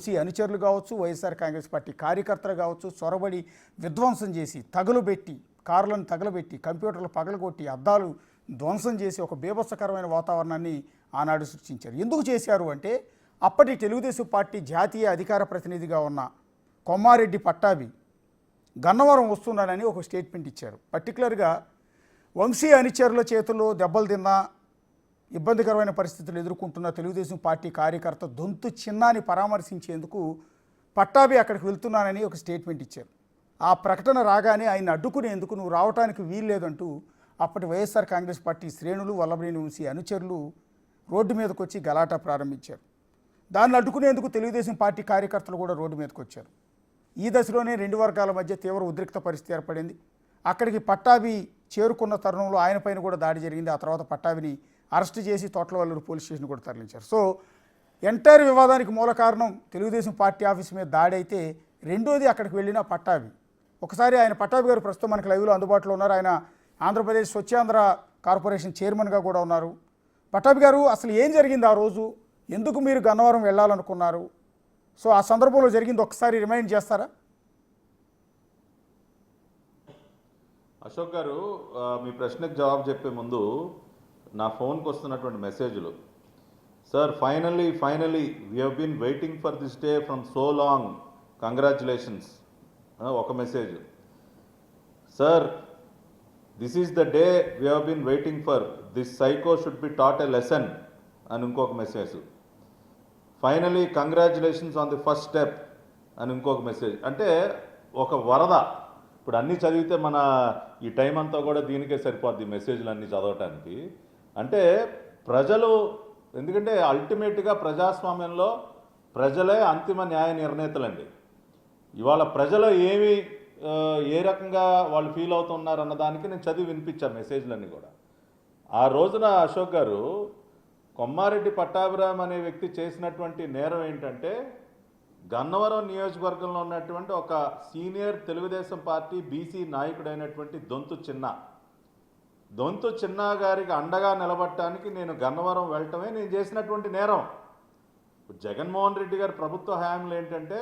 వంశీ అనుచరులు కావచ్చు, వైఎస్ఆర్ కాంగ్రెస్ పార్టీ కార్యకర్తలు కావచ్చు, చొరబడి విధ్వంసం చేసి తగులుబెట్టి, కార్లను తగలబెట్టి, కంప్యూటర్లు పగలగొట్టి, అద్దాలు ధ్వంసం చేసి ఒక బీభత్సకరమైన వాతావరణాన్ని ఆనాడు సృష్టించారు. ఎందుకు చేశారు అంటే అప్పటి తెలుగుదేశం పార్టీ జాతీయ అధికార ప్రతినిధిగా ఉన్న కొమ్మారెడ్డి పట్టాభి గన్నవరం వస్తున్నాడని ఒక స్టేట్మెంట్ ఇచ్చారు. పర్టికులర్గా వంశీ అనుచరుల చేతుల్లో దెబ్బలు తిన్నా ఇబ్బందికరమైన పరిస్థితులు ఎదుర్కొంటున్న తెలుగుదేశం పార్టీ కార్యకర్త దొంతు చిన్నాని పరామర్శించేందుకు పట్టాభి అక్కడికి వెళ్తున్నానని ఒక స్టేట్మెంట్ ఇచ్చారు. ఆ ప్రకటన రాగానే ఆయన అడ్డుకునేందుకు నువ్వు రావడానికి వీల్లేదంటూ అప్పటి వైఎస్ఆర్ కాంగ్రెస్ పార్టీ శ్రేణులు, వల్లభనేని వంశీ అనుచరులు రోడ్డు మీదకి వచ్చి గలాటా ప్రారంభించారు. దాన్ని అడ్డుకునేందుకు తెలుగుదేశం పార్టీ కార్యకర్తలు కూడా రోడ్డు మీదకి వచ్చారు. ఈ దశలోనే రెండు వర్గాల మధ్య తీవ్ర ఉద్రిక్త పరిస్థితి ఏర్పడింది. అక్కడికి పట్టాభి చేరుకున్న తరుణంలో ఆయనపైన కూడా దాడి జరిగింది. ఆ తర్వాత పట్టాభిని అరెస్ట్ చేసి తోట్లవల్లూరు పోలీస్ స్టేషన్ కూడా తరలించారు. సో ఎంటైర్ వివాదానికి మూల కారణం తెలుగుదేశం పార్టీ ఆఫీస్ మీద దాడి అయితే, రెండోది అక్కడికి వెళ్ళిన పట్టాభి. ఒకసారి ఆయన పట్టాభి గారు ప్రస్తుతం మనకి లైవ్లో అందుబాటులో ఉన్నారు. ఆయన ఆంధ్రప్రదేశ్ స్వచ్ఛాంధ్ర కార్పొరేషన్ చైర్మన్గా కూడా ఉన్నారు. పట్టాభి గారు, అసలు ఏం జరిగింది ఆ రోజు? ఎందుకు మీరు గన్నవరం వెళ్ళాలనుకున్నారు? సో ఆ సందర్భంలో జరిగింది ఒకసారి రిమైండ్ చేస్తారా? అశోక్ గారు, మీ ప్రశ్నకు జవాబు చెప్పే ముందు నా ఫోన్కి వస్తున్నటువంటి మెసేజ్లు, sir finally we have been waiting for this day from so long, congratulations ఒక message. Sir this is the day we have been waiting for, this psycho should be taught a lesson అని ఇంకొక message. Finally congratulations on the first step అని ఇంకొక message. అంటే ఒక వరద. ఇప్పుడు అన్నీ చదివితే మన ఈ టైం అంతా కూడా దీనికే సరిపోద్ది, మెసేజ్లు అన్నీ చదవటానికి. అంటే ప్రజలు, ఎందుకంటే అల్టిమేట్గా ప్రజాస్వామ్యంలో ప్రజలే అంతిమ న్యాయ నిర్ణేతలండి. ఇవాళ ప్రజలు ఏ రకంగా వాళ్ళు ఫీల్ అవుతున్నారు అన్నదానికి నేను చదివి వినిపించాను మెసేజ్లన్నీ కూడా. ఆ రోజున అశోక్ గారు, కొమ్మారెడ్డి పట్టాభిరామ్ అనే వ్యక్తి చేసినటువంటి నేరం ఏంటంటే, గన్నవరం నియోజకవర్గంలో ఉన్నటువంటి ఒక సీనియర్ తెలుగుదేశం పార్టీ బీసీ నాయకుడైనటువంటి దొంతు చిన్న గారికి అండగా నిలబడటానికి నేను గన్నవరం వెళ్ళటమే నేను చేసినటువంటి నేరం. జగన్మోహన్ రెడ్డి గారి ప్రభుత్వ హయాంలో ఏంటంటే,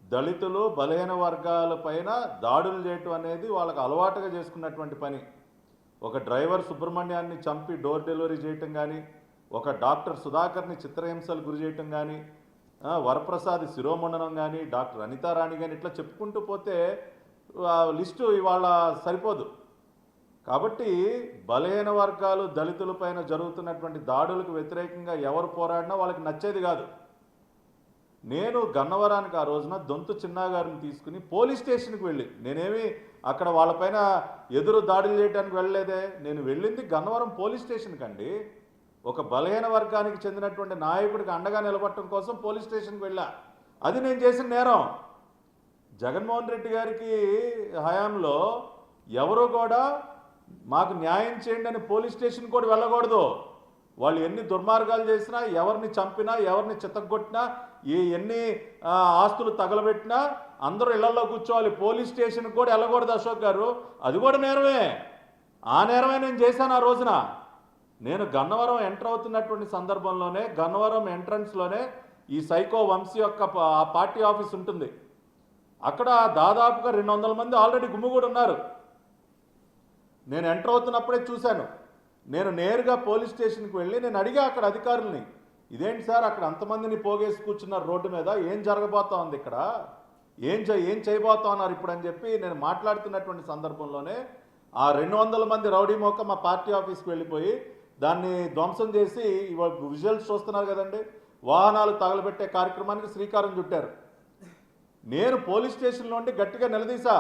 దళితులు, బలహీన వర్గాలపైన దాడులు చేయటం అనేది వాళ్ళకు అలవాటుగా చేసుకున్నటువంటి పని. ఒక డ్రైవర్ సుబ్రహ్మణ్యాన్ని చంపి డోర్ డెలివరీ చేయటం కానీ, ఒక డాక్టర్ సుధాకర్ని చిత్రహింసలు గురి చేయటం కానీ, వరప్రసాద్ శిరోమండనం కానీ, డాక్టర్ అనితారాణి కానీ, ఇట్లా చెప్పుకుంటూ పోతే లిస్టు ఇవాళ సరిపోదు. కాబట్టి బలహీన వర్గాలు, దళితులపైన జరుగుతున్నటువంటి దాడులకు వ్యతిరేకంగా ఎవరు పోరాడినా వాళ్ళకి నచ్చేది కాదు. నేను గన్నవరానికి ఆ రోజున దొంతు చిన్నా గారిని తీసుకుని పోలీస్ స్టేషన్కి వెళ్ళి, నేనేమి అక్కడ వాళ్ళపైన ఎదురు దాడులు చేయడానికి వెళ్ళలేదే, నేను వెళ్ళింది గన్నవరం పోలీస్ స్టేషన్కి అండి. ఒక బలహీన వర్గానికి చెందినటువంటి నాయకుడికి అండగా నిలబడటం కోసం పోలీస్ స్టేషన్కి వెళ్ళా. అది నేను చేసిన నేరం. జగన్మోహన్ రెడ్డి గారికి హయాంలో ఎవరు కూడా మాకు న్యాయం చేయండి అని పోలీస్ స్టేషన్ కూడా వెళ్ళకూడదు. వాళ్ళు ఎన్ని దుర్మార్గాలు చేసినా, ఎవరిని చంపినా, ఎవరిని చితగ్గొట్టినా, ఎన్ని ఆస్తులు తగలబెట్టినా అందరూ ఇళ్లలో కూర్చోవాలి. పోలీస్ స్టేషన్కి కూడా వెళ్ళకూడదు అశోక్ గారు. అది కూడా నేరమే. ఆ నేరమే నేను చేశాను ఆ రోజున. నేను గన్నవరం ఎంటర్ అవుతున్నటువంటి సందర్భంలోనే, గన్నవరం ఎంట్రన్స్లోనే ఈ సైకో వంశీ యొక్క పార్టీ ఆఫీస్ ఉంటుంది. అక్కడ దాదాపుగా 200 మంది ఆల్రెడీ గుమ్మిగూడి ఉన్నారు. నేను ఎంటర్ అవుతున్నప్పుడే చూశాను. నేను నేరుగా పోలీస్ స్టేషన్కి వెళ్ళి నేను అడిగా అక్కడ అధికారుల్ని, ఇదేంటి సార్ అక్కడ అంతమందిని పోగేసి కూర్చున్నారు రోడ్డు మీద, ఏం జరగబోతా ఉంది ఇక్కడ, ఏం చేయబోతా ఉన్నారు ఇప్పుడు అని చెప్పి నేను మాట్లాడుతున్నటువంటి సందర్భంలోనే ఆ 200 మంది రౌడీ మోక మా పార్టీ ఆఫీస్కి వెళ్ళిపోయి దాన్ని ధ్వంసం చేసి, ఇవాళ విజువల్స్ చూస్తున్నారు కదండి, వాహనాలు తగలబెట్టే కార్యక్రమానికి శ్రీకారం చుట్టారు. నేను పోలీస్ స్టేషన్లో ఉండి గట్టిగా నిలదీశా,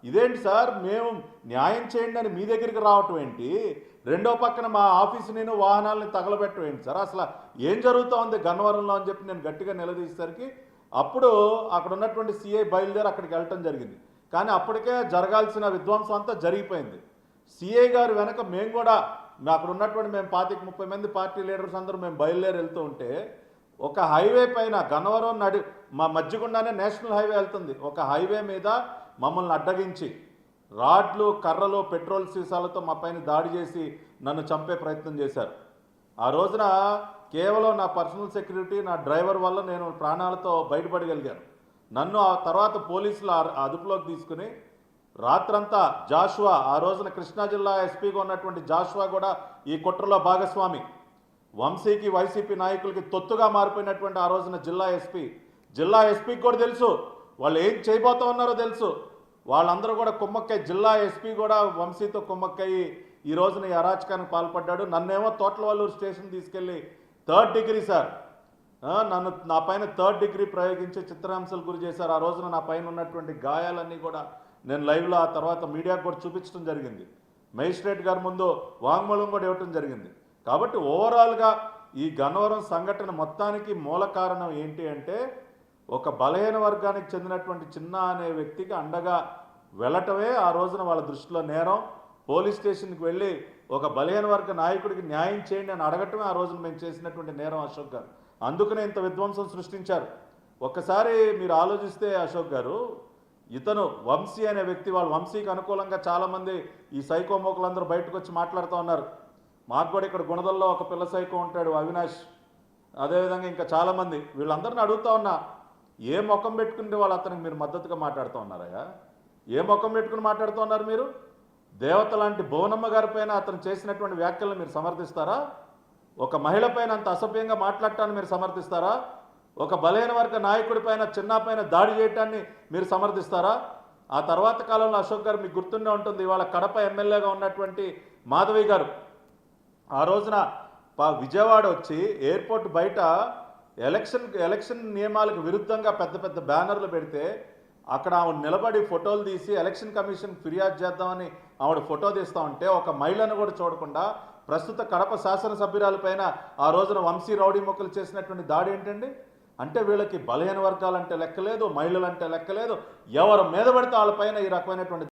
ఇదేంటి సార్ మేము న్యాయం చేయండి అని మీ దగ్గరికి రావటం ఏంటి, రెండో పక్కన మా ఆఫీసు నేను వాహనాలని తగలబెట్టడం ఏంటి సార్, అసలు ఏం జరుగుతూ ఉంది గన్నవరంలో అని చెప్పి నేను గట్టిగా నిలదీసేసరికి అప్పుడు అక్కడ ఉన్నటువంటి సిఐ బయలుదేరి అక్కడికి వెళ్ళటం జరిగింది. కానీ అప్పటికే జరగాల్సిన విధ్వంసం అంతా జరిగిపోయింది. సిఐ గారు వెనక మేము కూడా అక్కడ ఉన్నటువంటి మేము 25-30 మంది పార్టీ లీడర్స్ అందరూ మేము బయలుదేరి వెళ్తూ ఉంటే, ఒక హైవే పైన గన్నవరం మా మధ్యగుండానే నేషనల్ హైవే వెళ్తుంది, ఒక హైవే మీద మమ్మల్ని అడ్డగించి రాడ్లు, కర్రలు, పెట్రోల్ సీసాలతో మా పైన దాడి చేసి నన్ను చంపే ప్రయత్నం చేశారు. ఆ రోజున కేవలం నా పర్సనల్ సెక్యూరిటీ నా డ్రైవర్ వల్ల నేను ప్రాణాలతో బయటపడగలిగాను. నన్ను ఆ తర్వాత పోలీసులు అదుపులోకి తీసుకుని రాత్రంతా జాషువా, ఆ రోజున కృష్ణా జిల్లా ఎస్పీగా ఉన్నటువంటి జాషువా కూడా ఈ కుట్రలో భాగస్వామి. వంశీకి వైసీపీ నాయకులకి తొత్తుగా మారిపోయినటువంటి ఆ రోజున జిల్లా ఎస్పీకి కూడా తెలుసు వాళ్ళు ఏం చేయబోతా ఉన్నారో తెలుసు. వాళ్ళందరూ కూడా కుమ్మక్కై, జిల్లా ఎస్పీ కూడా వంశీతో కుమ్మక్కయ్యి ఈ రోజున ఈ అరాచకానికి పాల్పడ్డాడు. నన్నేమో తోట్లవల్లూరు స్టేషన్ తీసుకెళ్ళి 3rd డిగ్రీ సార్, నా పైన 3rd డిగ్రీ ప్రయోగించి చిత్రహింసలు గురి చేశారు. ఆ రోజున నా పైన ఉన్నటువంటి గాయాలన్నీ కూడా నేను లైవ్లో ఆ తర్వాత మీడియాకు కూడా చూపించడం జరిగింది. మేజిస్ట్రేట్ గారి ముందు వాంగ్మూలం కూడా ఇవ్వటం జరిగింది. కాబట్టి ఓవరాల్గా ఈ గన్నవరం సంఘటన మొత్తానికి మూల కారణం ఏంటి అంటే ఒక బలహీన వర్గానికి చెందినటువంటి చిన్న అనే వ్యక్తికి అండగా వెళ్ళటమే ఆ రోజున వాళ్ళ దృష్టిలో నేరం. పోలీస్ స్టేషన్కి వెళ్ళి ఒక బలహీన వర్గ నాయకుడికి న్యాయం చేయండి అని అడగటమే ఆ రోజున మేము చేసినటువంటి నేరం అశోక్ గారు. అందుకనే ఇంత విధ్వంసం సృష్టించారు. ఒక్కసారి మీరు ఆలోచిస్తే అశోక్ గారు, ఇతను వంశీ అనే వ్యక్తి, వాళ్ళు వంశీకి అనుకూలంగా చాలామంది ఈ సైకో మోకులందరూ బయటకు వచ్చి మాట్లాడుతూ ఉన్నారు. మాకు కూడా ఇక్కడ గుణదల్లో ఒక పిల్ల సైకో ఉంటాడు అవినాష్, అదేవిధంగా ఇంకా చాలామంది. వీళ్ళందరిని అడుగుతా ఉన్నా, ఏ ముఖం పెట్టుకుంటే వాళ్ళు అతనికి మీరు మద్దతుగా మాట్లాడుతూ ఉన్నారయ్యా? ఏ ముఖం పెట్టుకుని మాట్లాడుతూ ఉన్నారు మీరు? దేవత లాంటి భువనమ్మ గారి పైన అతను చేసినటువంటి వ్యాఖ్యలను మీరు సమర్థిస్తారా? ఒక మహిళ పైన అంత అసభ్యంగా మాట్లాడటాన్ని మీరు సమర్థిస్తారా? ఒక బలహీన వర్గ నాయకుడి పైన, చిన్న పైన దాడి చేయటాన్ని మీరు సమర్థిస్తారా? ఆ తర్వాత కాలంలో అశోక్ గారు మీకు గుర్తుండే ఉంటుంది, ఇవాళ కడప ఎమ్మెల్యేగా ఉన్నటువంటి మాధవి గారు ఆ రోజున విజయవాడ వచ్చి ఎయిర్పోర్ట్ బయట ఎలక్షన్ నియమాలకు విరుద్ధంగా పెద్ద పెద్ద బ్యానర్లు పెడితే అక్కడ ఆవిడ నిలబడి ఫోటోలు తీసి ఎలక్షన్ కమిషన్ ఫిర్యాదు చేద్దామని ఆవిడ ఫోటో తీస్తూ ఉంటే ఒక మహిళను కూడా చూడకుండా ప్రస్తుత కడప శాసనసభ్యురాలపైన ఆ రోజున వంశీ రౌడీ మొక్కలు చేసినటువంటి దాడి ఏంటండి? అంటే వీళ్ళకి బలహీన వర్గాలంటే లెక్కలేదు, మహిళలంటే లెక్కలేదు, ఎవరి మీద పడితే వాళ్ళపైన ఈ రకమైనటువంటి